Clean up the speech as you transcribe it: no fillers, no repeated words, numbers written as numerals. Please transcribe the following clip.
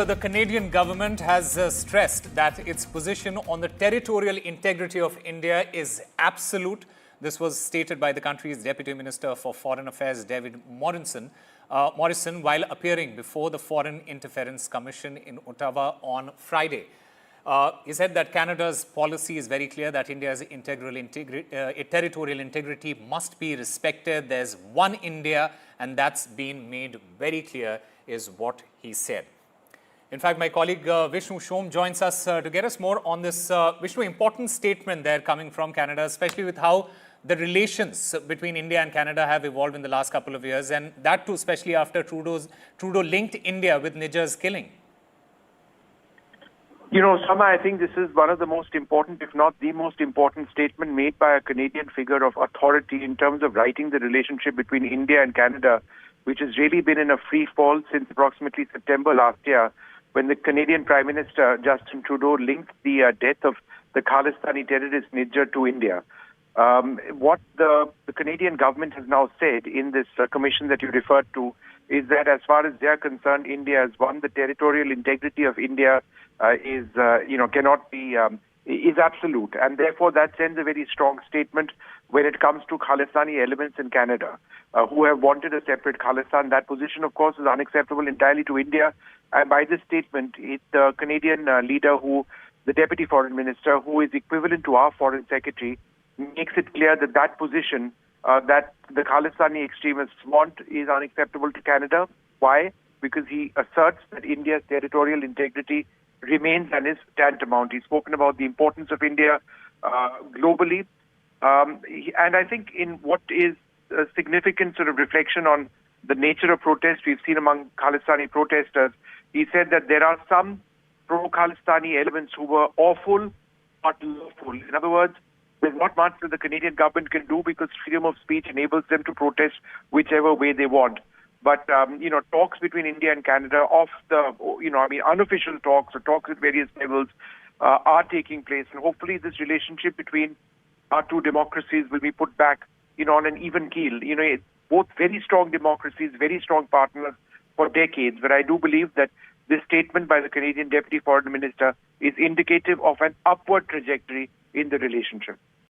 The Canadian government has stressed that its position on the territorial integrity of India is absolute. This was stated by the country's Deputy Minister for Foreign Affairs, David Morrison, while appearing before the Foreign Interference Commission in Ottawa on Friday. He said that Canada's policy is very clear that India's territorial integrity must be respected. There's one India, and that's been made very clear, is what he said. In fact, my colleague Vishnu Shom joins us to get us more on this. Vishnu, important statement there coming from Canada, especially with how the relations between India and Canada have evolved in the last couple of years, and that too, especially after Trudeau linked India with Nijjar's killing. You know, Sama, I think this is one of the most important, if not the most important statement made by a Canadian figure of authority in terms of writing the relationship between India and Canada, which has really been in a free fall since approximately September last year, when the Canadian Prime Minister Justin Trudeau linked the death of the Khalistani terrorist Nijjar to India. What the Canadian government has now said in this commission that you referred to is that as far as they are concerned, India has won. The territorial integrity of India cannot be, is absolute. And therefore that sends a very strong statement when it comes to Khalistani elements in Canada who have wanted a separate Khalistan. That position, of course, is unacceptable entirely to India. And by this statement, the Canadian leader, the Deputy Foreign Minister, who is equivalent to our Foreign Secretary, makes it clear that that position that the Khalistani extremists want is unacceptable to Canada. Why? Because he asserts that India's territorial integrity remains and is tantamount. He's spoken about the importance of India globally. And I think in what is a significant sort of reflection on the nature of protest we've seen among Khalistani protesters, he said that there are some pro-Khalistani elements who were awful but lawful. In other words, there's not much that the Canadian government can do because freedom of speech enables them to protest whichever way they want. But, talks between India and Canada unofficial talks or talks at various levels are taking place. And hopefully this relationship between our two democracies will be put back, on an even keel. Both very strong democracies, very strong partners for decades. But I do believe that this statement by the Canadian Deputy Foreign Minister is indicative of an upward trajectory in the relationship.